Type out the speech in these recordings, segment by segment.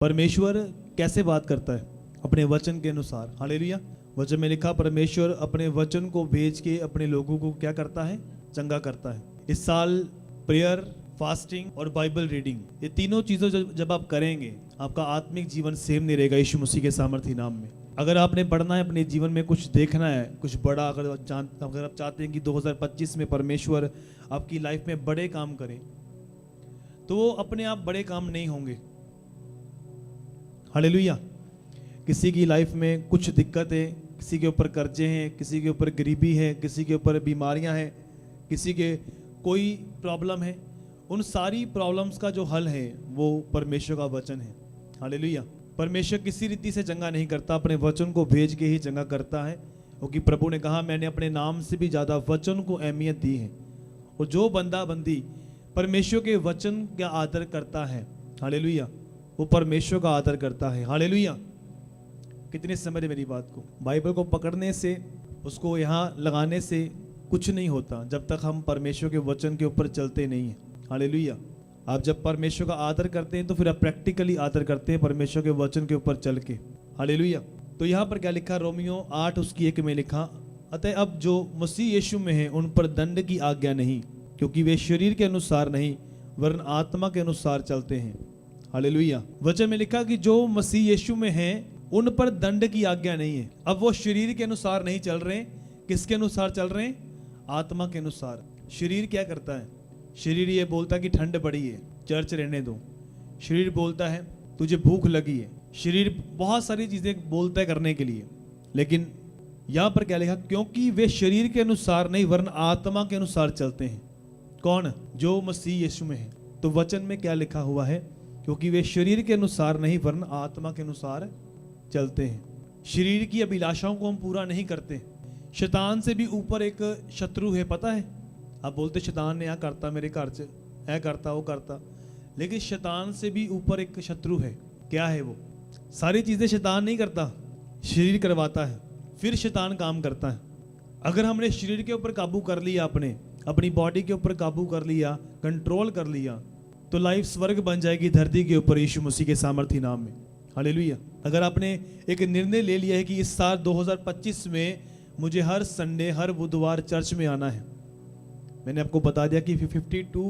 परमेश्वर कैसे बात करता है? अपने वचन के अनुसार। हालेलुया। वचन में लिखा परमेश्वर अपने वचन को भेज के अपने लोगों को क्या करता है? चंगा करता है। इस साल प्रेयर, फास्टिंग और बाइबल रीडिंग, ये तीनों चीज़ों जब आप करेंगे, आपका आत्मिक जीवन सेम नहीं रहेगा यीशु मसीह के सामर्थी नाम में। अगर आपने बढ़ना है, अपने जीवन में कुछ देखना है, कुछ बड़ा, अगर आप चाहते हैं कि 2025 में परमेश्वर आपकी लाइफ में बड़े काम करे, तो वो अपने आप बड़े काम नहीं होंगे। हालेलुया। किसी की लाइफ में कुछ दिक्कत है, किसी के ऊपर कर्जे हैं, किसी के ऊपर गरीबी है, किसी के ऊपर बीमारियां हैं, किसी के कोई प्रॉब्लम है, उन सारी प्रॉब्लम्स का जो हल है वो परमेश्वर का वचन है। हालेलुया। परमेश्वर किसी रीति से चंगा नहीं करता, अपने वचन को भेज के ही चंगा करता है, क्योंकि प्रभु ने कहा मैंने अपने नाम से भी ज़्यादा वचन को अहमियत दी है। और जो बंदा बंदी परमेश्वर के वचन का आदर करता है, हालेलुया, वो परमेश्वर का आदर करता है। हालेलुया। कितने समझ मेरी बात को? बाइबल को पकड़ने से, उसको यहाँ लगाने से कुछ नहीं होता जब तक हम परमेश्वर के वचन के ऊपर चलते नहीं हैं। हालेलुया। आप जब परमेश्वर का आदर करते हैं तो फिर आप प्रैक्टिकली आदर करते हैं परमेश्वर के वचन के ऊपर चल के। हालेलुया। तो यहाँ पर क्या लिखा? रोमियो 8:1 में लिखा, अतः अब जो मसीह यीशु में है उन पर दंड की आज्ञा नहीं, क्योंकि वे शरीर के अनुसार नहीं वरन आत्मा के अनुसार चलते हैं। हालेलुया। वचन में लिखा कि जो मसीह यीशु में हैं उन पर दंड की आज्ञा नहीं है। अब वो शरीर के अनुसार नहीं चल रहे, किसके अनुसार चल रहे हैं? आत्मा के अनुसार। शरीर क्या करता है? शरीर ये बोलता है कि ठंड पड़ी है, चर्च रहने दो। शरीर बोलता है तुझे भूख लगी है। शरीर बहुत सारी चीजें बोलता है करने के लिए, लेकिन यहां पर क्या लिखा? क्योंकि वे शरीर के अनुसार नहीं वरन आत्मा के अनुसार चलते हैं। कौन? जो मसीह यीशु में है। तो वचन में क्या लिखा हुआ है? क्योंकि वे शरीर के अनुसार नहीं वरन आत्मा के अनुसार चलते हैं। शरीर की अभिलाषाओं को हम पूरा नहीं करते। शैतान से भी ऊपर एक शत्रु है, पता है? आप बोलते शैतान ने यहाँ करता, मेरे घर से ऐ करता, वो करता, लेकिन शैतान से भी ऊपर एक शत्रु है। क्या है वो? सारी चीजें शैतान नहीं करता, शरीर करवाता है, फिर शैतान काम करता है। अगर हमने शरीर के ऊपर काबू कर लिया, अपनी बॉडी के ऊपर काबू कर लिया, कंट्रोल कर लिया, तो लाइफ स्वर्ग बन जाएगी धरती के ऊपर यीशु मसीह के सामर्थी नाम में। हालेलुया। अगर आपने एक निर्णय ले लिया है कि इस साल 2025 में मुझे हर संडे, हर बुधवार चर्च में आना है, मैंने आपको बता दिया कि 52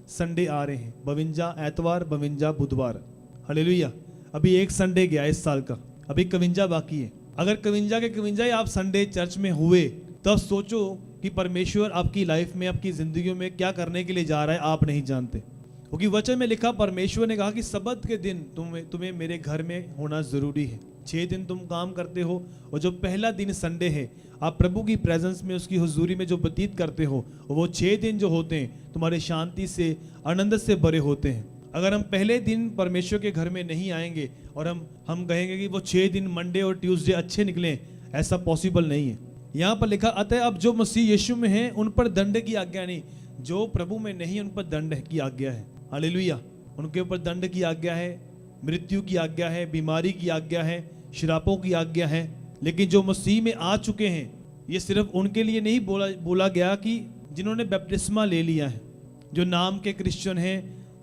संडे आ रहे हैं, 52 एतवार, 52 बुधवार। हालेलुया। अभी एक संडे गया इस साल का, अभी 51 बाकी है। अगर 51 के 51 आप संडे चर्च में हुए, तब सोचो कि परमेश्वर आपकी लाइफ में, आपकी जिंदगी में क्या करने के लिए जा रहा है, आप नहीं जानते। क्योंकि वचन में लिखा, परमेश्वर ने कहा कि सब्त के दिन तुम्हें मेरे घर में होना जरूरी है। 6 दिन तुम काम करते हो, और जो पहला दिन संडे है, आप प्रभु की प्रेजेंस में, उसकी हुजूरी में जो व्यतीत करते हो, वो 6 दिन जो होते हैं तुम्हारे शांति से, आनंद से भरे होते हैं। अगर हम पहले दिन परमेश्वर के घर में नहीं आएंगे और हम कहेंगे कि वो 6 दिन मंडे और ट्यूसडे अच्छे निकले, ऐसा पॉसिबल नहीं है। यहाँ पर लिखा, अतः अब जो मसीह यीशु में है उन पर दंड की आज्ञा नहीं। जो प्रभु में नहीं उन पर दंड की आज्ञा है। हालेलुया। उनके ऊपर दंड की आज्ञा है, मृत्यु की आज्ञा है, बीमारी की आज्ञा है, श्रापों की आज्ञा है। लेकिन जो मसीह में आ चुके हैं, ये सिर्फ उनके लिए नहीं बोला गया कि जिन्होंने बपतिस्मा ले लिया है, जो नाम के क्रिश्चियन हैं,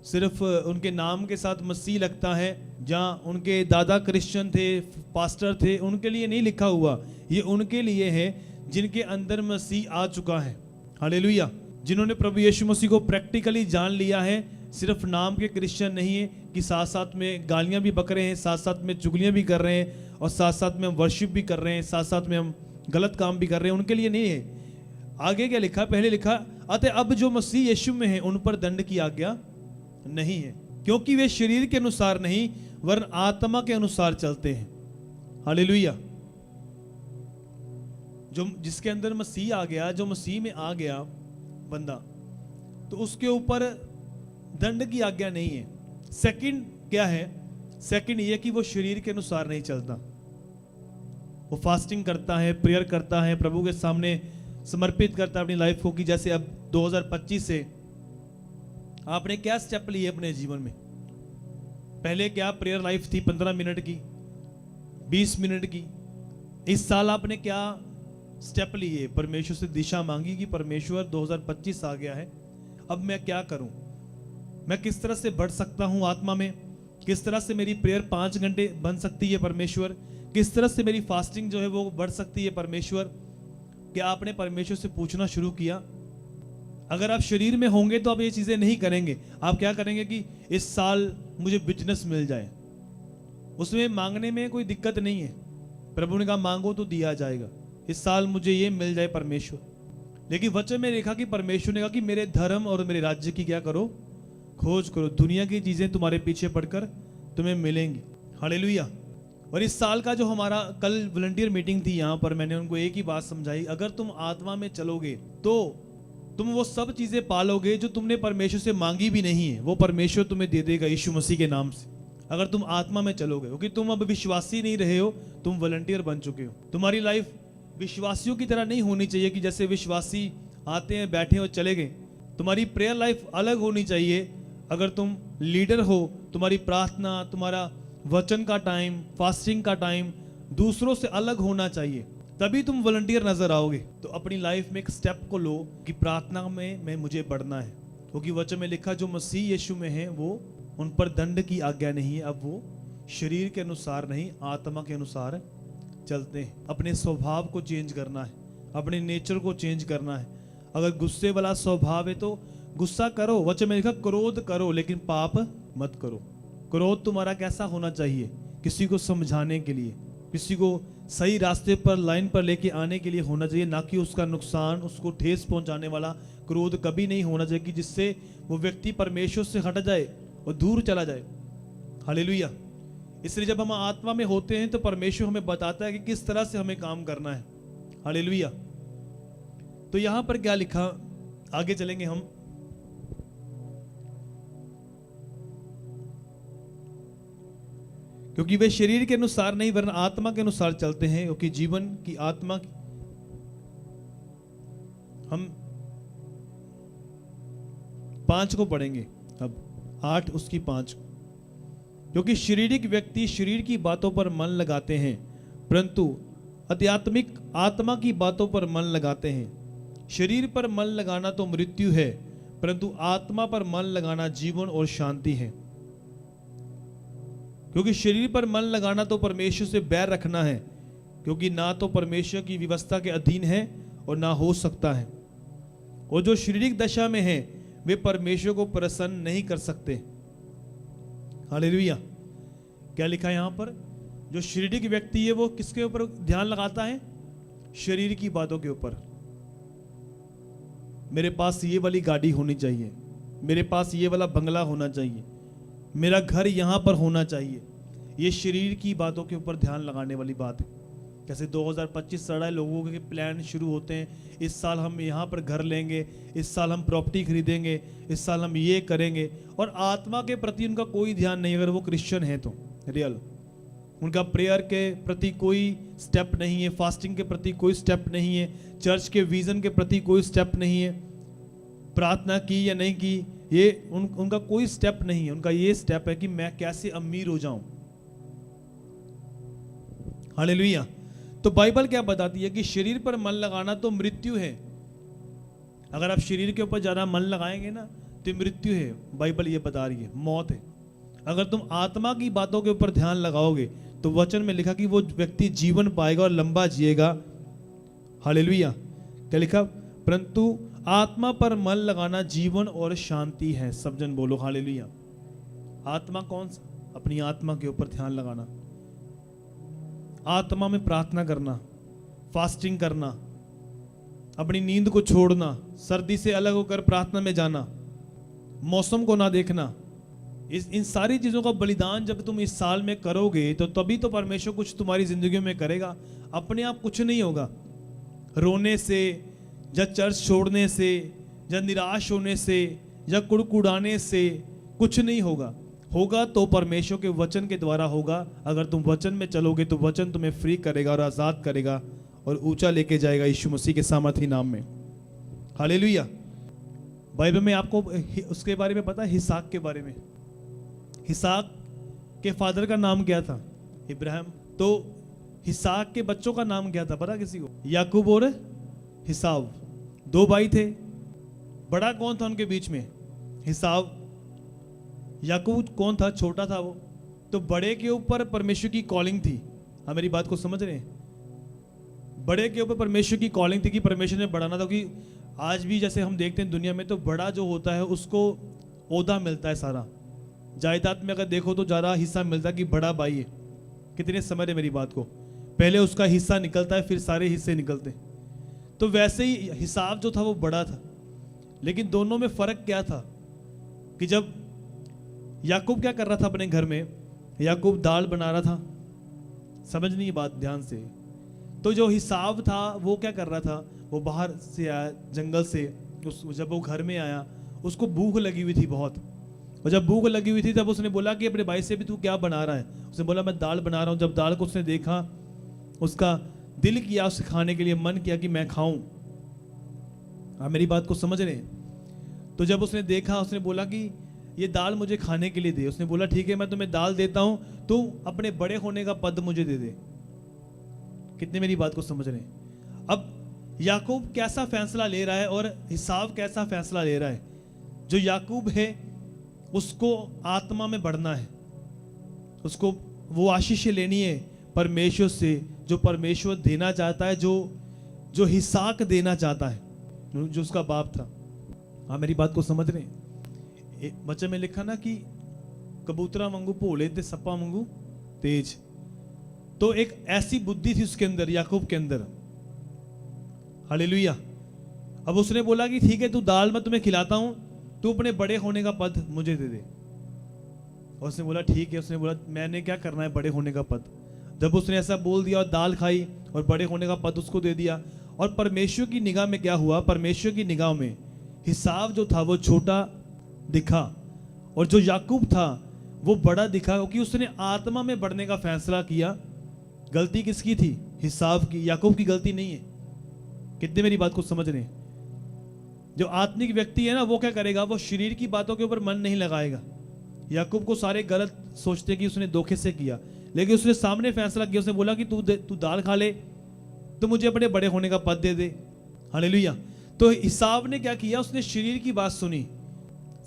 सिर्फ उनके नाम के साथ मसीह लगता है, जहाँ उनके दादा क्रिश्चियन थे, पास्टर थे, उनके लिए नहीं लिखा हुआ। ये उनके लिए है जिनके अंदर मसीह आ चुका है। हालेलुया। जिन्होंने प्रभु यीशु मसीह को प्रैक्टिकली जान लिया है, सिर्फ नाम के क्रिश्चियन नहीं है कि साथ साथ में गालियां भी बक रहे हैं, साथ साथ में चुगलियां भी कर रहे हैं, और साथ साथ में हम वर्शिप भी कर रहे हैं, साथ साथ में हम गलत काम भी कर रहे हैं। उनके लिए नहीं है। आगे क्या लिखा? पहले लिखा, अतः अब जो मसीह यीशु में है उन पर दंड की आज्ञा नहीं है, क्योंकि वे शरीर के अनुसार नहीं वरन आत्मा के अनुसार चलते हैं। हालेलुया। जो जिसके अंदर मसीह आ गया, जो मसीह में आ गया बंदा, तो उसके ऊपर दंड की आज्ञा नहीं है। सेकंड क्या है? सेकंड ये कि वो शरीर के अनुसार नहीं चलता। वो फास्टिंग करता है, प्रेयर करता है, प्रभु के सामने समर्पित करता है अपनी लाइफ को। कि जैसे अब 2025 से आपने क्या स्टेप लिए अपने जीवन में? पहले क्या प्रेयर लाइफ थी 15 मिनट की, 20 मिनट की। इस साल आपने क्या स्टेप लिए? परमेश्वर से दिशा मांगी कि परमेश्वर 2025 आ गया है, अब मैं क्या करूं? मैं किस तरह से बढ़ सकता हूं आत्मा में? किस तरह से मेरी प्रेयर 5 घंटे बन सकती है परमेश्वर, किस तरह से मेरी फास्टिंग जो है वो बढ़ सकती है परमेश्वर। क्या आपने परमेश्वर से पूछना शुरू किया? अगर आप शरीर में होंगे तो आप ये चीजें नहीं करेंगे। आप क्या करेंगे कि इस साल मुझे बिजनेस मिल जाए, उसमें मांगने में कोई दिक्कत नहीं है। प्रभु ने कहा मांगो तो दिया जाएगा, इस साल मुझे ये मिल जाए परमेश्वर। लेकिन वचन में देखा कि परमेश्वर ने कहा कि मेरे धर्म और मेरे राज्य की क्या करो, खोज करो, दुनिया की चीजें तुम्हारे पीछे पड़कर तुम्हें मिलेंगी। हालेलुया। और इस साल का जो हमारा कल वॉलंटियर मीटिंग थी यहाँ पर, मैंने उनको एक ही बात समझाई, अगर तुम आत्मा में चलोगे तो तुम वो सब चीजें पालोगे जो तुमने परमेश्वर से मांगी भी नहीं है, वो परमेश्वर तुम्हें दे देगा यीशु मसीह के नाम से, अगर तुम आत्मा में चलोगे। क्योंकि तुम अब विश्वासी नहीं रहे हो, तुम वॉलंटियर बन चुके हो। तुम्हारी लाइफ विश्वासियों की तरह नहीं होनी चाहिए कि जैसे विश्वासी आते हैं बैठे और चले गए। तुम्हारी प्रेयर लाइफ अलग होनी चाहिए। अगर तुम लीडर हो, तुम्हारी प्रार्थना, तुम्हारा वचन का टाइम, फास्टिंग का टाइम दूसरों से अलग होना चाहिए, तभी तुम वॉलंटियर नजर आओगे। तो अपनी लाइफ में एक स्टेप को लो कि प्रार्थना में मुझे बढ़ना है, क्योंकि वचन में लिखा जो मसीह यीशु में है वो उन पर दंड की आज्ञा नहीं है। अब वो शरीर के अनुसार नहीं, आत्मा के अनुसार चलते हैं। अपने स्वभाव को चेंज करना है, अपने नेचर को चेंज करना है। अगर गुस्से वाला स्वभाव है तो गुस्सा करो, वचन में लिखा क्रोध करो लेकिन पाप मत करो। क्रोध तुम्हारा कैसा होना चाहिए? किसी को समझाने के लिए, किसी को सही रास्ते पर, लाइन पर लेके आने के लिए होना चाहिए, ना कि उसका नुकसान, उसको ठेस पहुंचाने वाला क्रोध कभी नहीं होना चाहिए कि जिससे वो व्यक्ति परमेश्वर से हट जाए और दूर चला जाए। हालेलुया। इसलिए जब हम आत्मा में होते हैं तो परमेश्वर हमें बताता है कि किस तरह से हमें काम करना है। हालेलुया। तो यहां पर क्या लिखा, आगे चलेंगे हम। क्योंकि वे शरीर के अनुसार नहीं वरन आत्मा के अनुसार चलते हैं, क्योंकि जीवन की आत्मा हम 5 को पढ़ेंगे अब, 8 उसकी 5 को। क्योंकि शारीरिक व्यक्ति शरीर की बातों पर मन लगाते हैं, परंतु आध्यात्मिक आत्मा की बातों पर मन लगाते हैं। शरीर पर मन लगाना तो मृत्यु है, परंतु आत्मा पर मन लगाना जीवन और शांति है। क्योंकि शरीर पर मन लगाना तो परमेश्वर से बैर रखना है, क्योंकि ना तो परमेश्वर की व्यवस्था के अधीन है और ना हो सकता है। और जो शारीरिक दशा में है वे परमेश्वर को प्रसन्न नहीं कर सकते। हालेलुया। क्या लिखा है यहां पर? जो शारीरिक व्यक्ति है वो किसके ऊपर ध्यान लगाता है? शरीर की बातों के ऊपर। मेरे पास ये वाली गाड़ी होनी चाहिए, मेरे पास ये वाला बंगला होना चाहिए, मेरा घर यहां पर होना चाहिए। ये शरीर की बातों के ऊपर ध्यान लगाने वाली बात है। जैसे 2025 चल रहा है, लोगों के प्लान शुरू होते हैं, इस साल हम यहाँ पर घर लेंगे, इस साल हम प्रॉपर्टी खरीदेंगे, इस साल हम ये करेंगे, और आत्मा के प्रति उनका कोई ध्यान नहीं। अगर वो क्रिश्चियन है तो रियल, उनका प्रेयर के प्रति कोई स्टेप नहीं है, फास्टिंग के प्रति कोई स्टेप नहीं है, चर्च के विजन के प्रति कोई स्टेप नहीं है, प्रार्थना की या नहीं की ये उनका कोई स्टेप नहीं है। उनका ये स्टेप है कि मैं कैसे अमीर हो जाऊं। हालेलुया। तो बाइबल क्या बताती है कि शरीर पर मन लगाना तो मृत्यु है। अगर आप शरीर के ऊपर ज्यादा मन लगाएंगे ना तो मृत्यु है, बाइबल ये बता रही है, मौत है। अगर तुम आत्मा की बातों के ऊपर ध्यान लगाओगे तो वचन में लिखा कि वो व्यक्ति जीवन पाएगा और लंबा जिएगा। हालेलुया। क्या लिखा? परंतु आत्मा पर मन लगाना जीवन और शांति है। सब जन बोलो हालेलुया। आत्मा कौन सा? अपनी आत्मा के ऊपर ध्यान लगाना, आत्मा में प्रार्थना करना, फास्टिंग करना, अपनी नींद को छोड़ना, सर्दी से अलग होकर प्रार्थना में जाना, मौसम को ना देखना। इन सारी चीजों का बलिदान जब तुम इस साल में करोगे तो तभी तो परमेश्वर कुछ तुम्हारी जिंदगी में करेगा। अपने आप कुछ नहीं होगा। रोने से या चर्च छोड़ने से या निराश होने से या कुड़कुड़ाने से कुछ नहीं होगा। होगा तो परमेश्वर के वचन के द्वारा होगा। अगर तुम वचन में चलोगे तो वचन तुम्हें फ्री करेगा और आजाद करेगा और ऊंचा लेके जाएगा यीशु मसीह के सामर्थी नाम में। हालेलुया। बाइबल में आपको उसके बारे में पता है, हिसाक के बारे में। हिसाक के फादर का नाम क्या था? इब्राहिम। तो हिसाक के बच्चों का नाम क्या था पता किसी को? याकूब और हिसाव। 2 भाई थे। बड़ा कौन था उनके बीच में? हिसाव। याकूब कौन था? छोटा था वो। तो बड़े के ऊपर परमेश्वर की कॉलिंग थी। हाँ, मेरी बात को समझ रहे हैं? बड़े के ऊपर परमेश्वर की कॉलिंग थी कि परमेश्वर ने बढ़ाना था। कि आज भी जैसे हम देखते हैं दुनिया में, तो बड़ा जो होता है उसको ओहदा मिलता है सारा। जायदाद में अगर देखो तो ज़्यादा हिस्सा मिलता है कि बड़ा भाई है। कितने समझ रहे मेरी बात को? पहले उसका हिस्सा निकलता है, फिर सारे हिस्से निकलते हैं। तो वैसे ही हिसाब जो था वो बड़ा था, लेकिन दोनों में फ़र्क क्या था कि जब याकूब क्या कर रहा था अपने घर में, याकूब दाल बना रहा था। समझनी ये बात ध्यान से। तो जो हिसाब था वो क्या कर रहा था, वो बाहर से आया जंगल से। जब वो घर में आया उसको भूख लगी हुई थी बहुत, और जब भूख लगी हुई थी तब उसने बोला कि अपने भाई से भी तू क्या बना रहा है? उसने बोला मैं दाल बना रहा हूँ। जब दाल को उसने देखा, उसका दिल किया उसे खाने के लिए, मन किया कि मैं खाऊं। आप मेरी बात को समझ रहे हैं? तो जब उसने देखा, उसने बोला कि ये दाल मुझे खाने के लिए दे। उसने बोला ठीक है, मैं तुम्हें दाल देता हूं, तू अपने बड़े होने का पद मुझे दे दे। कितने मेरी बात को समझ रहे हैं? अब याकूब कैसा फैसला ले रहा है और हिसाब कैसा फैसला ले रहा है? जो याकूब है उसको आत्मा में बढ़ना है, उसको वो आशीष लेनी है परमेश्वर से, जो परमेश्वर देना चाहता है, जो हिसाक देना चाहता है, जो उसका बाप था। हाँ, मेरी बात को समझ रहे हैं? बच्चे में लिखा ना कि कबूतरा वांगू भोले ते सप्पा वांगू तेज। तो एक ऐसी बुद्धि थी उसके अंदर, याकूब के अंदर। हालेलुया। अब उसने बोला कि ठीक है, तू दाल मैं तुम्हें खिलाता हूं, तू अपने बड़े होने का पद मुझे दे दे। और उसने बोला ठीक है। उसने बोला मैंने क्या करना है बड़े होने का पद? जब उसने ऐसा बोल दिया और दाल खाई और बड़े होने का पद उसको दे दिया, और परमेश्वर की निगाह में क्या हुआ? परमेश्वर की निगाह में हिसाब जो था वो छोटा दिखा, और जो याकूब था वो बड़ा दिखा, क्योंकि उसने आत्मा में बढ़ने का फैसला किया। गलती किसकी थी? हिसाब की, याकूब की गलती नहीं है। कितने मेरी बात को समझ रहे हैं? जो आत्मिक व्यक्ति है ना, वो क्या करेगा? वो शरीर की बातों के ऊपर मन नहीं लगाएगा। याकूब को सारे गलत सोचते कि उसने धोखे से किया, लेकिन उसने सामने फैसला किया। उसने बोला कि तू दाल खा ले, तो मुझे अपने बड़े होने का पद दे दे। हालेलुया। तो हिसाब ने क्या किया? उसने शरीर की बात सुनी।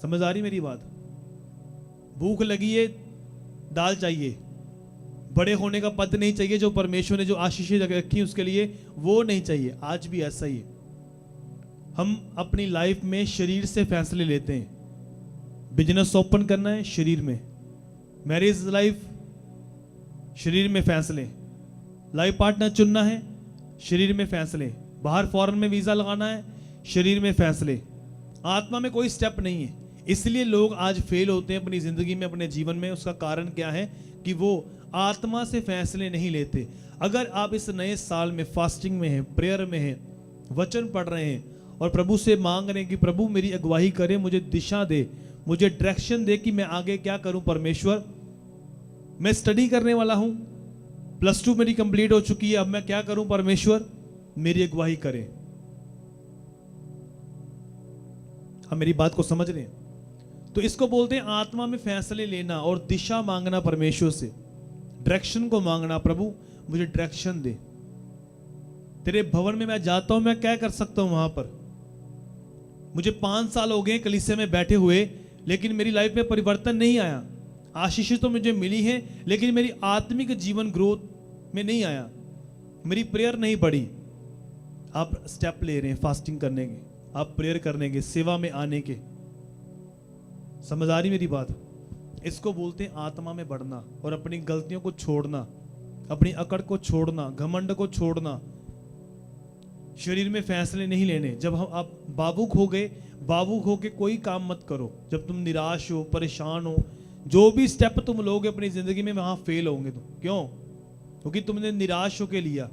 समझ आ रही मेरी बात? भूख लगी है, दाल चाहिए, बड़े होने का पद नहीं चाहिए। जो परमेश्वर ने जो आशीषें रखी उसके लिए, वो नहीं चाहिए। आज भी ऐसा ही है। हम अपनी लाइफ में शरीर से फैसले लेते हैं। बिजनेस ओपन करना है, शरीर में। मैरिज लाइफ, शरीर में फैसले। लाइफ पार्टनर चुनना है, शरीर में फैसले। बाहर फॉरेन में वीजा लगाना है, शरीर में फैसले। आत्मा में कोई स्टेप नहीं है। इसलिए लोग आज फेल होते हैं अपनी जिंदगी में, अपने जीवन में। उसका कारण क्या है? कि वो आत्मा से फैसले नहीं लेते। अगर आप इस नए साल में फास्टिंग में हैं, प्रेयर में हैं, वचन पढ़ रहे हैं और प्रभु से मांग रहे हैं कि प्रभु मेरी अगुवाई करे, मुझे दिशा दे, मुझे डायरेक्शन दे कि मैं आगे क्या करूं। परमेश्वर, मैं स्टडी करने वाला हूं, +2 मेरी कंप्लीट हो चुकी है, अब मैं क्या करूं? परमेश्वर मेरी अगुवाई करे। हम मेरी बात को समझ रहे हैं? तो इसको बोलते हैं आत्मा में फैसले लेना और दिशा मांगना परमेश्वर से, डायरेक्शन को मांगना। प्रभु मुझे डायरेक्शन दे, तेरे भवन में मैं जाता हूं, मैं क्या कर सकता हूं वहां पर? मुझे 5 साल हो गए कलीसिया में बैठे हुए, लेकिन मेरी लाइफ में परिवर्तन नहीं आया। आशीष तो मुझे मिली है, लेकिन मेरी आत्मिक जीवन ग्रोथ में नहीं आया, मेरी प्रेयर नहीं बढ़ी। आप स्टेप ले रहे हैं फास्टिंग करने के, आप प्रेयर करने के, सेवा में आने के। समझ आ रही मेरी बात? इसको बोलते हैं आत्मा में बढ़ना और अपनी गलतियों को छोड़ना, अपनी अकड़ को छोड़ना, घमंड को छोड़ना। शरीर में फैसले नहीं लेने। जब आप बाबूक हो गए, बाबूक हो के कोई काम मत करो। जब तुम निराश हो, परेशान हो, जो भी स्टेप तुम लोगे अपनी जिंदगी में, वहां फेल होंगे तुम। क्यों? क्योंकि तुमने निराश होके लिया।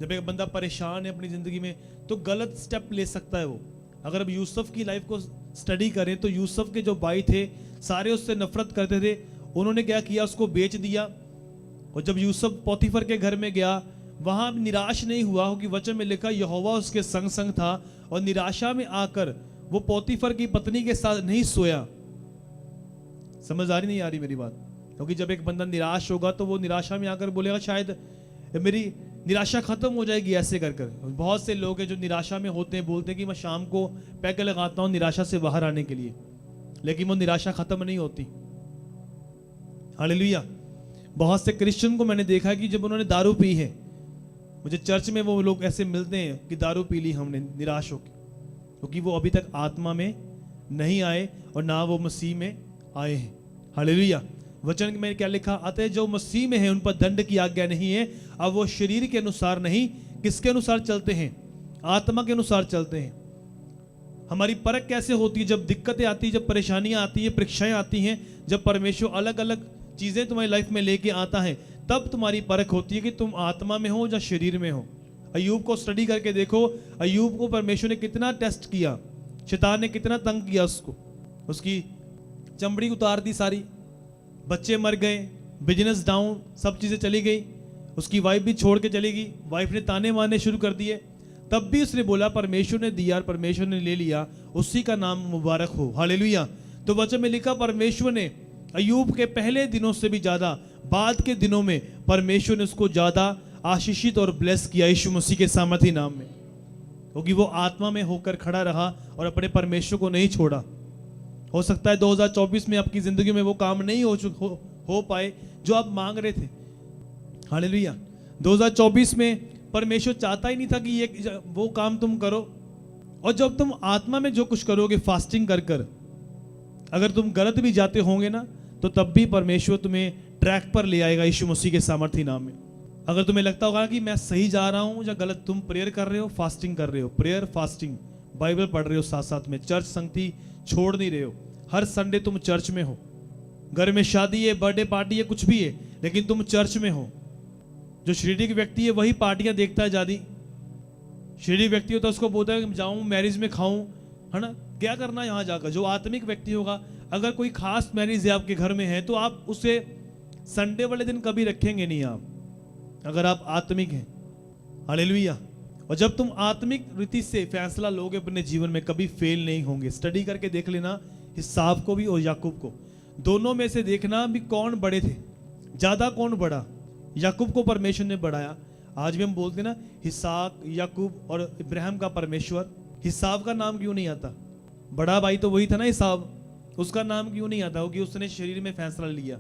जब एक बंदा परेशान है अपनी जिंदगी में, तो गलत स्टेप ले सकता है वो। अगर अब यूसुफ की लाइफ को स्टडी करें तो यूसुफ के जो भाई थे सारे उससे नफरत करते थे। उन्होंने क्या किया? उसको बेच दिया। और जब यूसुफ पोतीफर के घर में गया, वहां निराश नहीं हुआ, क्योंकि वचन में लिखा यहोवा उसके संग संग था, और निराशा में आकर वो पोतीफर की पत्नी के साथ नहीं सोया। समझ आ रही नहीं आ रही मेरी बात? क्योंकि जब एक बंदा निराश होगा तो वो निराशा में आकर बोलेगा शायद मेरी निराशा खत्म हो जाएगी, ऐसे कर कर। बहुत से लोग हैं जो निराशा में होते हैं, बोलते हैं कि मैं शाम को पैक लगाता हूं निराशा से बाहर आने के लिए, लेकिन वो निराशा खत्म नहीं होती। हालेलुया। बहुत से क्रिश्चियन को मैंने देखा कि जब उन्होंने दारू पी है, मुझे चर्च में वो लोग ऐसे मिलते हैं कि दारू पी ली हमने निराश होकर, क्योंकि वो अभी तक आत्मा में नहीं आए और ना वो मसीह में आए हैं। हालेलुया। वचन में क्या लिखा? अतः जो मसीह में है उन पर दंड की आज्ञा नहीं है। अब वो शरीर के अनुसार नहीं, किसके अनुसार चलते हैं? आत्मा के अनुसार चलते हैं। हमारी परख कैसे होती है? जब दिक्कतें आती है, जब परेशानियां आती है, परीक्षाएं आती हैं, जब परमेश्वर अलग अलग चीजें तुम्हारी लाइफ में लेके आता है, तब तुम्हारी परख होती है कि तुम आत्मा में हो या शरीर में हो। अय्यूब को स्टडी करके देखो, अय्यूब को परमेश्वर ने कितना टेस्ट किया, शैतान ने कितना तंग किया उसको, उसकी चमड़ी उतार दी सारी, बच्चे मर गए, बिजनेस डाउन, सब चीजें चली गई, उसकी वाइफ भी छोड़ के चली गई, वाइफ ने ताने मारने शुरू कर दिए, तब भी उसने बोला परमेश्वर ने दिया और परमेश्वर ने ले लिया, उसी का नाम मुबारक हो। हालेलुया। तो वचन में लिखा परमेश्वर ने अय्यूब के पहले दिनों से भी ज्यादा बाद के दिनों में परमेश्वर ने उसको ज्यादा आशीषित और ब्लेस किया यीशु मसीह के सामर्थी नाम में, क्योंकि वो आत्मा में होकर खड़ा रहा और अपने परमेश्वर को नहीं छोड़ा। हो सकता है 2024 में आपकी जिंदगी में वो काम नहीं हो पाए जो आप मांग रहे थे। हालेलुया। 2024 में परमेश्वर चाहता ही नहीं था कि ये वो काम तुम करो, और जब तुम आत्मा में जो कुछ करोगे फास्टिंग कर कर, अगर तुम गलत भी जाते होंगे ना, तो तब भी परमेश्वर तुम्हें ट्रैक पर ले आएगा यीशु मसीह के सामर्थी नाम में। अगर तुम्हें लगता होगा कि मैं सही जा रहा हूं या गलत, तुम प्रेयर कर रहे हो, फास्टिंग कर रहे हो, प्रेयर फास्टिंग, बाइबल पढ़ रहे हो, साथ साथ में चर्च संगति छोड़ नहीं रहे हो, हर संडे तुम चर्च में हो, घर में शादी है, बर्थडे पार्टी है, कुछ भी है, लेकिन तुम चर्च में हो। जो शारीरिक व्यक्ति है वही पार्टियां देखता है ज्यादा। शारीरिक व्यक्ति होता है उसको बोलता है कि जाऊं मैरिज में खाऊं, है ना, क्या करना यहाँ जाकर। जो आत्मिक व्यक्ति होगा, अगर कोई खास मैरिज है आपके घर में है, तो आप उसे संडे वाले दिन कभी रखेंगे नहीं आप, अगर आप आत्मिक हैं। हालेलुया। और जब तुम आत्मिक रीति से फैसला लोगे अपने जीवन में, कभी फेल नहीं होंगे। स्टडी करके देख लेना हिसाब को भी और याकूब को, दोनों में से देखना भी कौन बड़े थे, ज्यादा कौन बड़ा। याकूब को परमेश्वर ने बढ़ाया। आज भी हम बोलते ना हिसाक, याकूब और इब्राहिम का परमेश्वर। हिसाब का नाम क्यों नहीं आता? बड़ा भाई तो वही था ना हिसाब, उसका नाम क्यों नहीं आता? क्योंकि उसने शरीर में फैसला लिया।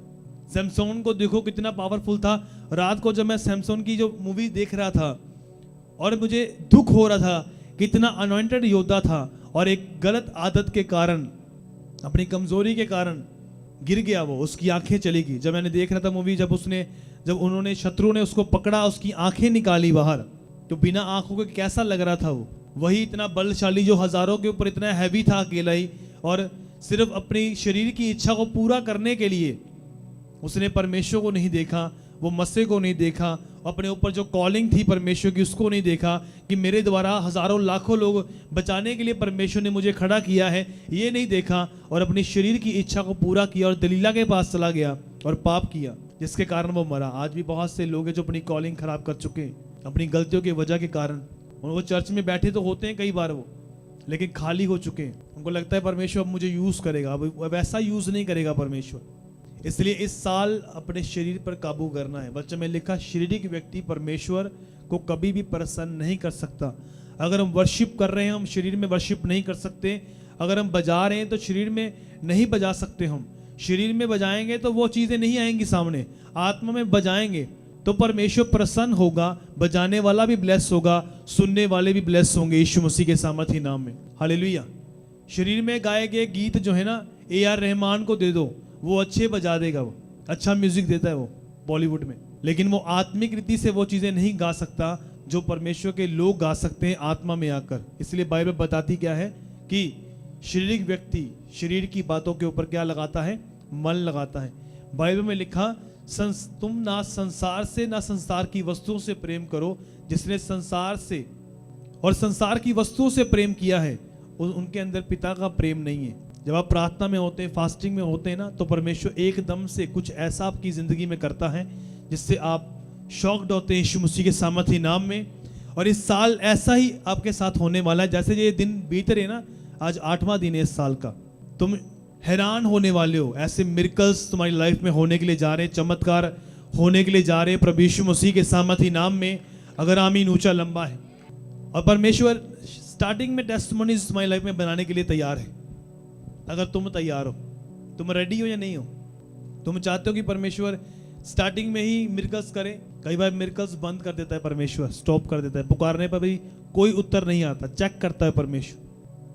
सैमसोन को देखो कितना पावरफुल था। रात को जब मैं सैमसोन की जो मूवी देख रहा था और मुझे दुख हो रहा था, कितना अनॉइंटेड योद्धा था, और एक गलत आदत के कारण, अपनी कमजोरी के कारण गिर गया वो, उसकी आंखें चली गई। जब मैंने देख रहा था मूवी, जब उन्होंने शत्रु ने उसको पकड़ा, उसकी आंखें निकाली बाहर, तो बिना आंखों के कैसा लग रहा था वो। वही इतना बलशाली जो हजारों के ऊपर इतना हैवी था अकेला ही, और सिर्फ अपनी शरीर की इच्छा को पूरा करने के लिए उसने परमेश्वर को नहीं देखा, वो मसीह को नहीं देखा, अपने ऊपर जो कॉलिंग थी परमेश्वर की उसको नहीं देखा कि मेरे द्वारा हजारों लाखों लोग बचाने के लिए परमेश्वर ने मुझे खड़ा किया है, ये नहीं देखा, और अपनी शरीर की इच्छा को पूरा किया और दलीला के पास चला गया और पाप किया, जिसके कारण वो मरा। आज भी बहुत से लोग हैं जो अपनी कॉलिंग खराब कर चुके हैं अपनी गलतियों की वजह के कारण। वो चर्च में बैठे तो होते हैं कई बार वो, लेकिन खाली हो चुके हैं। उनको लगता है परमेश्वर अब मुझे यूज करेगा, अब वैसा यूज नहीं करेगा परमेश्वर। इसलिए इस साल अपने शरीर पर काबू करना है। बच्चे में लिखा शारीरिक व्यक्ति परमेश्वर को कभी भी प्रसन्न नहीं कर सकता। अगर हम वर्शिप कर रहे हैं, हम शरीर में वर्शिप नहीं कर सकते। अगर हम बजा रहे हैं तो शरीर में नहीं बजा सकते। हम शरीर में बजाएंगे तो वो चीजें नहीं आएंगी सामने। आत्मा में बजाएंगे तो परमेश्वर प्रसन्न होगा, बजाने वाला भी ब्लेस होगा, सुनने वाले भी ब्लेस होंगे यीशु मसीह के सामर्थी नाम में। हालेलुया। शरीर में गाए गए गीत जो है ना, AR रहमान को दे दो, वो अच्छे बजा देगा, वो अच्छा म्यूजिक देता है वो बॉलीवुड में, लेकिन वो आत्मिक रीति से वो चीजें नहीं गा सकता जो परमेश्वर के लोग गा सकते हैं आत्मा में आकर। इसलिए बाइबल बताती क्या है कि शारीरिक व्यक्ति शरीर की बातों के ऊपर क्या लगाता है? मन लगाता है। बाइबल में लिखा, तुम ना संसार से ना संसार की वस्तुओं से प्रेम करो। जिसने संसार से और संसार की वस्तुओं से प्रेम किया है, उनके अंदर पिता का प्रेम नहीं है। जब आप प्रार्थना में होते हैं, फास्टिंग में होते हैं ना, तो परमेश्वर एकदम से कुछ ऐसा आपकी जिंदगी में करता है जिससे आप शॉक्ड होते हैं यीशु मसीह के सामर्थी नाम में। और इस साल ऐसा ही आपके साथ होने वाला है। जैसे ये दिन बीत रहे ना, आज 8वां दिन है इस साल का, तुम हैरान होने वाले हो। ऐसे मिरेकल्स तुम्हारी लाइफ में होने के लिए जा रहे हैं, चमत्कार होने के लिए जा रहे हैं प्रभु यीशु मसीह के सामर्थी नाम में। अगर आमीन ऊंचा लंबा है, और परमेश्वर स्टार्टिंग में टेस्टिमोनीज तुम्हारी लाइफ में बनाने के लिए तैयार है। अगर तुम तैयार हो, तुम रेडी हो या नहीं हो, तुम चाहते हो कि परमेश्वर स्टार्टिंग में ही मिरेकल्स करे, कई बार मिरेकल्स बंद कर देता है परमेश्वर, स्टॉप कर देता है, पुकारने पर भी कोई उत्तर नहीं आता, चेक करता है परमेश्वर।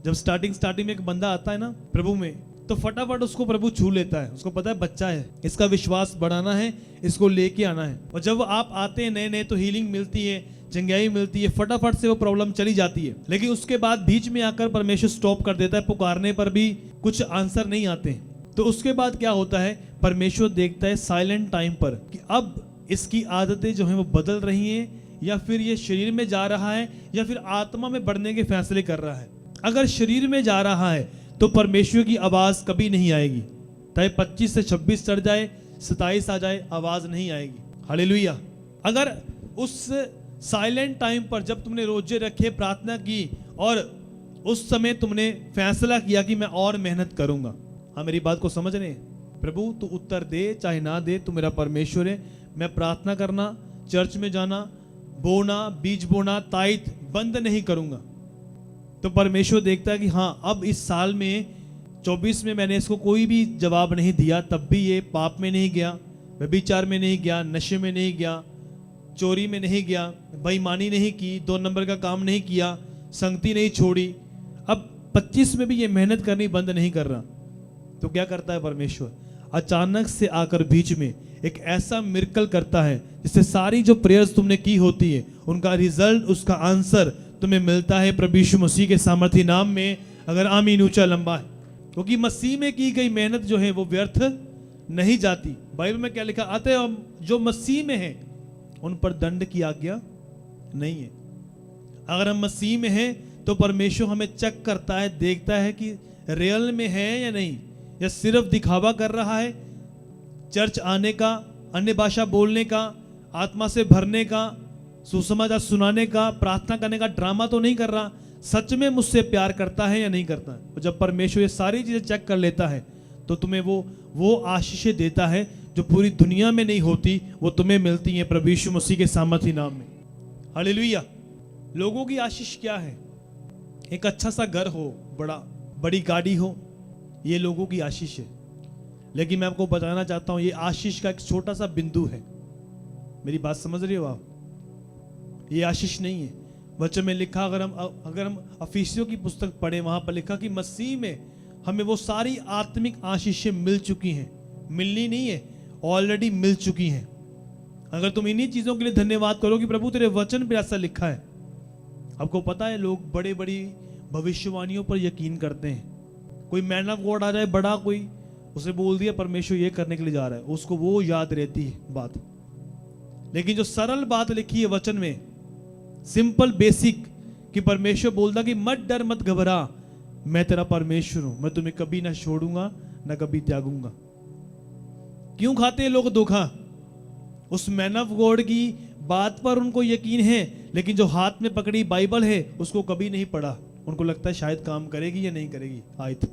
जब स्टार्टिंग में एक बंदा आता है ना प्रभु में, तो फटाफट उसको प्रभु छू लेता है, उसको पता है बच्चा है, इसका विश्वास बढ़ाना है, इसको लेके आना है। और जब आप आते हैं नए नए तो हीलिंग मिलती है, चंगाई मिलती है, फटाफट से वो प्रॉब्लम चली जाती है। लेकिन उसके बाद बीच में आकर परमेश्वर स्टॉप कर देता है, पुकारने पर भी कुछ आंसर नहीं आते। तो उसके बाद क्या होता है, परमेश्वर देखता है साइलेंट टाइम पर कि अब इसकी आदतें जो हैं वो बदल रही हैं, या फिर ये शरीर में जा रहा है, या फिर आत्मा में बढ़ने के फैसले कर रहा है। अगर शरीर में जा रहा है तो परमेश्वर की आवाज कभी नहीं आएगी, चाहे 25 से 26 चढ़ जाए, 27 आ जाए, आवाज नहीं आएगी। हालेलुया। अगर उस साइलेंट टाइम पर जब तुमने रोजे रखे, प्रार्थना की, और उस समय तुमने फैसला किया कि मैं और मेहनत करूंगा, हाँ मेरी बात को समझ रहे हैं, प्रभु तू उत्तर दे चाहे ना दे, तू मेरा परमेश्वर है, मैं प्रार्थना करना, चर्च में जाना, बोना, बीज बोना, ताइथ बंद नहीं करूंगा। तो परमेश्वर देखता है कि हाँ अब इस साल में 24 में मैंने इसको कोई भी जवाब नहीं दिया, तब भी ये पाप में नहीं गया, व्यभिचार में नहीं गया, नशे में नहीं गया, चोरी में नहीं गया, बेईमानी नहीं की, 2 नंबर का काम नहीं किया, संगति नहीं छोड़ी। अब 25 में भी ये मेहनत करनी बंद नहीं कर रहा। तो क्या करता है परमेश्वर, अचानक से आकर बीच में एक ऐसा मिरेकल करता है जिससे सारी जो प्रेयर्स तुमने की होती है उनका रिजल्ट, उसका आंसर तुम्हें मिलता है प्रभु यीशु मसीह के सामर्थी नाम में। अगर आमीन ऊंचा लंबा है, क्योंकि मसीह में की गई मेहनत जो है वो व्यर्थ नहीं जाती। बाइबल में क्या लिखा, अतः जो मसीह में है उन पर दंड की आज्ञा नहीं है। अगर हम मसीह में हैं तो परमेश्वर हमें चेक करता है, देखता है कि रियल में है या नहीं, या सिर्फ दिखावा कर रहा है, चर्च आने का, अन्य भाषा बोलने का, आत्मा से भरने का, सुसमाचार सुनाने का, प्रार्थना करने का ड्रामा तो नहीं कर रहा, सच में मुझसे प्यार करता है या नहीं करता है। और जब परमेश्वर ये सारी चीजें चेक कर लेता है तो तुम्हें वो आशीषें देता है जो पूरी दुनिया में नहीं होती, वो तुम्हें मिलती हैं प्रभु यीशु मसीह के सामर्थी नाम में। हालेलुया। लोगों की आशीष क्या है, एक अच्छा सा घर हो, बड़ी गाड़ी हो, ये लोगों की आशीष है। लेकिन मैं आपको बताना चाहता हूं ये आशीष का एक छोटा सा बिंदु है। मेरी बात समझ रहे हो आप, ये आशीष नहीं है। वचन में लिखा, अगर हम अफिसियों की पुस्तक पढ़े, वहां पर लिखा कि मसीह में हमें वो सारी आत्मिक आशीषें मिल चुकी हैं, मिलनी नहीं है, ऑलरेडी मिल चुकी हैं। अगर तुम इन्हीं चीजों के लिए धन्यवाद करो कि प्रभु तेरे वचन पे ऐसा लिखा है। आपको पता है लोग बड़ी बड़ी भविष्यवाणियों पर यकीन करते हैं। कोई मैन ऑफ गॉड आ जाए बड़ा, कोई उसे बोल दिया परमेश्वर ये करने के लिए जा रहा है, उसको वो याद रहती है बात। लेकिन जो सरल बात लिखी है वचन में, सिंपल बेसिक, कि परमेश्वर बोलता कि मत डर मत घबरा, मैं तेरा परमेश्वर हूं, मैं तुम्हें कभी ना छोड़ूंगा ना कभी त्यागूंगा। क्यों खाते हैं लोग धोखा? उस मैन ऑफ गॉड की बात पर उनको यकीन है, लेकिन जो हाथ में पकड़ी बाइबल है उसको कभी नहीं पढ़ा। उनको लगता है शायद काम करेगी या नहीं करेगी आयत,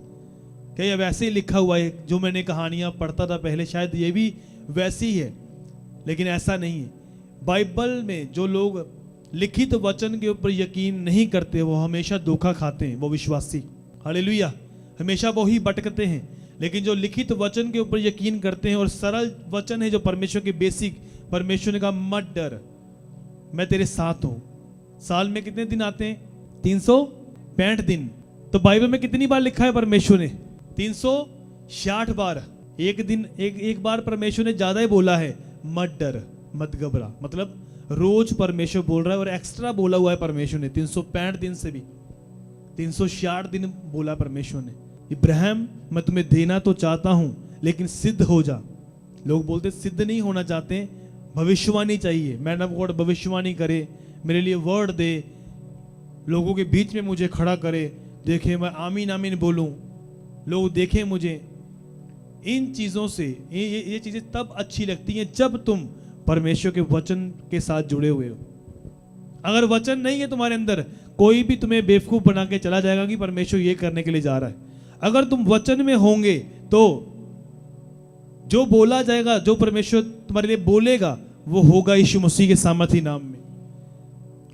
क्या ये वैसे ही लिखा हुआ है, जो मैंने कहानियां पढ़ता था पहले शायद ये भी वैसी ही है। लेकिन ऐसा नहीं है। बाइबल में जो लोग लिखित वचन के ऊपर यकीन नहीं करते वो हमेशा धोखा खाते हैं, वो विश्वासी। हालेलुया। हमेशा वो ही भटकते हैं। लेकिन जो लिखित वचन के ऊपर यकीन करते हैं और सरल वचन है जो परमेश्वर के बेसिक, परमेश्वर ने कहा मत डर, मैं तेरे साथ हूं। साल में कितने दिन आते हैं? 365 दिन। तो बाइबल में कितनी बार लिखा है परमेश्वर ने? 366 बार। एक दिन एक बार परमेश्वर ने ज्यादा ही बोला है, मत डर मत घबरा। मतलब रोज परमेश्वर बोल रहा है, और एक्स्ट्रा बोला हुआ है परमेश्वर ने 365 दिन से भी 366 दिन बोला परमेश्वर ने। इब्राहिम मैं तुम्हें देना तो चाहता हूं, लेकिन सिद्ध हो जा। लोग बोलते सिद्ध नहीं होना चाहते, भविष्यवाणी चाहिए। मैन ऑफ गॉड भविष्यवाणी करे, मेरे लिए वर्ड दे, लोगों के बीच में मुझे खड़ा करे, देखे मैं आमीन आमीन बोलूं, लोग देखें मुझे। इन चीजों से ये चीजें तब अच्छी लगती हैं जब तुम परमेश्वर के वचन के साथ जुड़े हुए हो। अगर वचन नहीं है तुम्हारे अंदर, कोई भी तुम्हें बेवकूफ बना के चला जाएगा कि परमेश्वर ये करने के लिए जा रहा है। अगर तुम वचन में होंगे तो जो बोला जाएगा, जो परमेश्वर तुम्हारे लिए बोलेगा, वो होगा यीशु मसीह के सामर्थी नाम में।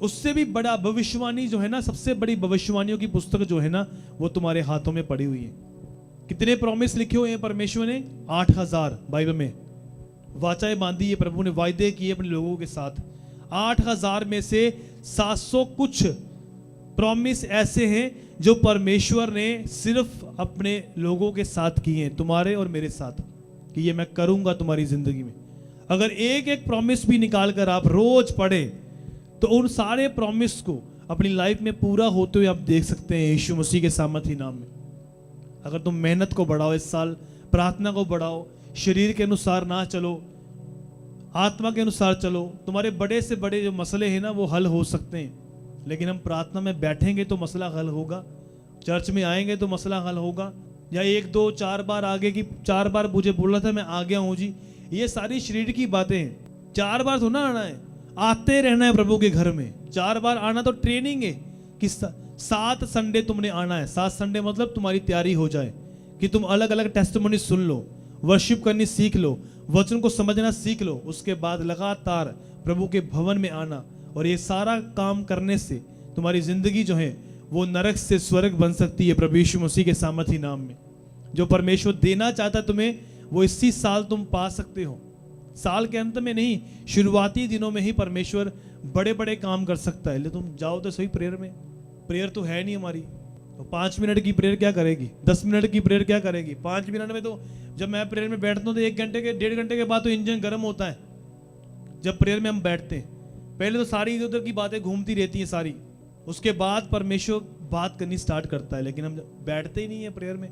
उससे भी बड़ा भविष्यवाणी जो है ना, सबसे बड़ी भविष्यवाणियों की पुस्तक जो है ना, वो तुम्हारे हाथों में पड़ी हुई है। कितने प्रॉमिस लिखे हुए हैं परमेश्वर ने? 8,000 बाइबल में वाचाएं बांधी है, प्रभु ने वायदे किए अपने लोगों के साथ। 8,000 में से 700 कुछ प्रॉमिस ऐसे हैं जो परमेश्वर ने सिर्फ अपने लोगों के साथ किए हैं, तुम्हारे और मेरे साथ, कि ये मैं करूंगा तुम्हारी जिंदगी में। अगर एक एक प्रॉमिस भी निकाल कर आप रोज पढ़े तो उन सारे प्रॉमिस को अपनी लाइफ में पूरा होते हुए आप देख सकते हैं यीशु मसीह के सामर्थी नाम में। अगर तुम मेहनत को बढ़ाओ इस साल, प्रार्थना को बढ़ाओ, शरीर के अनुसार ना चलो, आत्मा के अनुसार चलो, तुम्हारे बड़े से बड़े जो मसले हैं ना वो हल हो सकते हैं। लेकिन हम प्रार्थना में बैठेंगे तो मसला हल होगा, चर्च में आएंगे तो मसला हल होगा। या 1 2 4 बार आगे की 4 बार मुझे बोला था मैं आ गया हूँ जी, ये सारी शरीर की बातें हैं। 4 बार थोड़ा आना है, आते रहना है प्रभु के घर में। 4 बार आना तो ट्रेनिंग है कि 7 संडे तुमने आना है। 7 संडे मतलब तुम्हारी तैयारी हो जाए कि तुम अलग अलग टेस्टिमोनी सुन लो, वर्शिप करनी सीख लो, वचन को समझना सीख लो। उसके बाद लगातार प्रभु के भवन में आना, और ये सारा काम करने से तुम्हारी जिंदगी जो है वो नरक से स्वर्ग बन सकती है प्रभु यीशु मसीह के सामर्थी नाम में। जो परमेश्वर देना चाहता तुम्हें वो इसी साल तुम पा सकते हो। साल के अंत में नहीं, शुरुआती दिनों में ही परमेश्वर बड़े बड़े काम कर सकता है। लेकिन तुम जाओ तो सही प्रेयर में। प्रेयर तो है नहीं हमारी, तो 5 मिनट की प्रेयर क्या करेगी? 10 मिनट की प्रेयर क्या करेगी? 5 मिनट में तो, जब मैं प्रेयर में बैठता हूँ तो 1 घंटे के 1.5 घंटे के बाद तो इंजन गर्म होता है। जब प्रेयर में हम बैठते हैं पहले तो सारी इधर उधर की बातें घूमती रहती हैं सारी, उसके बाद परमेश्वर बात करनी स्टार्ट करता है। लेकिन हम बैठते ही नहीं है प्रेयर में।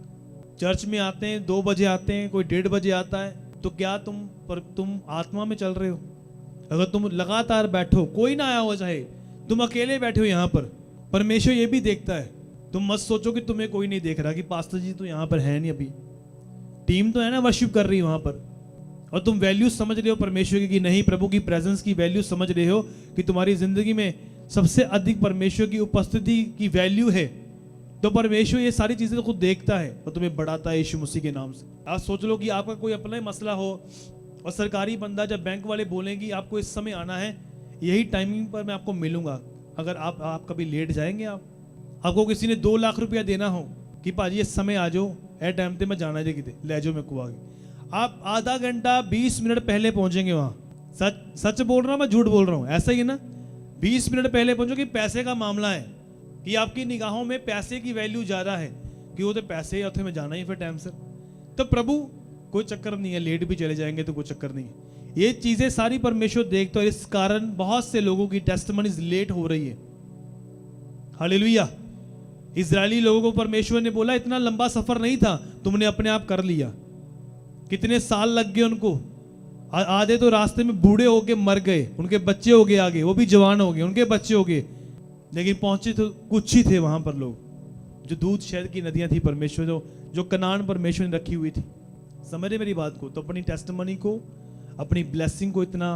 चर्च में आते हैं 2 बजे आते हैं, कोई 1:30 बजे आता है, तो क्या तुम आत्मा में चल रहे हो? अगर तुम लगातार बैठो, कोई ना आया हो, चाहे तुम अकेले बैठे हो यहाँ पर, परमेश्वर ये भी देखता है। तुम मत सोचो कि तुम्हें कोई नहीं देख रहा, कि पास्टर जी तो यहाँ पर है नहीं, अभी टीम तो है ना वर्शिप कर रही है वहां पर, और तुम वैल्यू समझ रहे हो परमेश्वर की कि नहीं, प्रभु की प्रेजेंस की वैल्यू समझ रहे हो कि तुम्हारी जिंदगी में सबसे अधिक परमेश्वर की उपस्थिति की वैल्यू है, तो परमेश्वर ये सारी चीजें तो खुद देखता है और तुम्हें बढ़ाता है यीशु मसीह के नाम से। आप सोच लो कि आपका कोई अपना ही मसला हो और सरकारी बंदा, जब बैंक वाले बोलेंगे आपको इस समय आना है, यही टाइमिंग पर मैं आपको मिलूंगा, अगर आप कभी लेट जाएंगे, आपको किसी ने 2 लाख रुपया देना हो कि भाजी इस समय आ जाओ, ए टाइम पे मैं जाना जे किते ले जाओ, मैं को आगे, आप आधा घंटा 20 मिनट पहले पहुंचेंगे वहां। सच बोल रहा हूं, मैं झूठ बोल रहा हूं? ऐसा ही ना, 20 मिनट पहले पहुंचो। कि पैसे का मामला है कि आपकी निगाहों में पैसे की वैल्यू ज्यादा है कि वो तो पैसे है, में जाना ही फिर टाइम से। तो प्रभु कोई चक्कर नहीं है, लेट भी चले जाएंगे तो कोई चक्कर नहीं है। ये चीजें सारी परमेश्वर देखता है। इस कारण बहुत से लोगों की टेस्टिमनीज लेट हो रही है। हालेलुया। इजरायली लोगों को परमेश्वर ने बोला इतना लंबा सफर नहीं था, तुमने अपने आप कर लिया। कितने साल लग गए उनको, आधे तो रास्ते में बूढ़े होके मर गए, उनके बच्चे हो गए आगे, वो भी जवान हो गए, उनके बच्चे हो गए, लेकिन पहुंचे तो कुछ ही थे वहां पर लोग। जो दूध शहद की नदियां थी परमेश्वर जो कनान परमेश्वर ने रखी हुई थी। समझे मेरी बात को? तो अपनी टेस्टिमनी को, अपनी ब्लेसिंग को इतना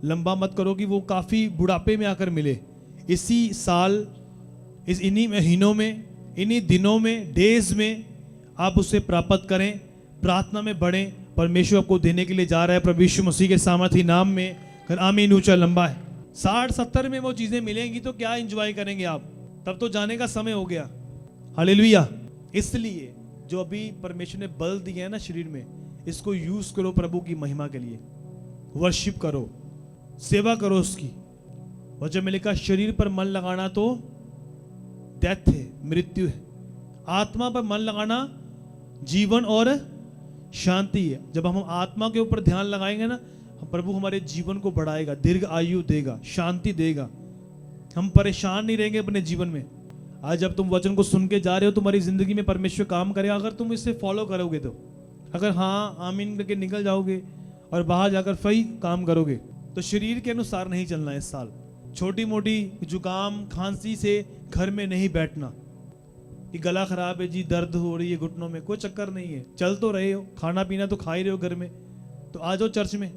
लंबा मत करो कि वो काफी बुढ़ापे में आकर मिले। इसी साल, इन्हीं महीनों में, इन्हीं दिनों में, डेज में आप उसे प्राप्त करें, प्रार्थना में बढ़ें। परमेश्वर आपको देने के लिए जा रहा है प्रभु यीशु मसीह के सामर्थी नाम में। आमीन। ऊंचा लंबा है। 60-70 में वो चीजें मिलेंगी तो क्या एंजॉय करेंगे आप? तब तो जाने का समय हो गया। हालेलुया। इसलिए जो अभी परमेश्वर ने बल दिया है ना शरीर में, इसको यूज करो प्रभु की महिमा के लिए। वर्शिप करो, सेवा करो उसकी। और जब मैं लिखा शरीर पर मन लगाना तो डेथ है, मृत्यु है। आत्मा पर मन लगाना जीवन और शांति है। जब हम आत्मा के ऊपर ध्यान लगाएंगे ना, प्रभु हमारे जीवन को बढ़ाएगा, दीर्घ आयु देगा, शांति देगा। हम परेशान नहीं रहेंगे अपने जीवन में। आज जब तुम वचन को सुन के जा रहे हो, तुम्हारी जिंदगी में परमेश्वर काम करेगा अगर तुम इसे फॉलो करोगे तो। अगर हाँ आमीन करके निकल जाओगे और बाहर जाकर सही काम करोगे, तो शरीर के अनुसार नहीं चलना है इस साल। छोटी मोटी जुकाम खांसी से घर में नहीं बैठना कि गला खराब है जी, दर्द हो रही है घुटनों में, कोई चक्कर नहीं है। चल तो रहे हो, खाना पीना तो खा ही रहे हो घर में, तो आ जाओ चर्च में।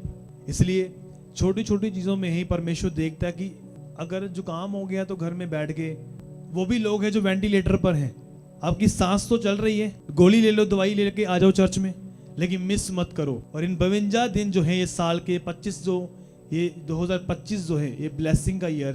इसलिए छोटी छोटी चीजों में ही परमेश्वर देखता है कि अगर जुकाम हो गया तो घर में बैठ के, वो भी लोग हैं जो वेंटिलेटर पर हैं, आपकी सांस तो चल रही है, गोली ले लो, दवाई लेके आ जाओ चर्च में, लेकिन मिस मत करो। और इन 52 दिन जो है ये साल के 25 जो ये 2025 जो है ये ब्लेसिंग का ईयर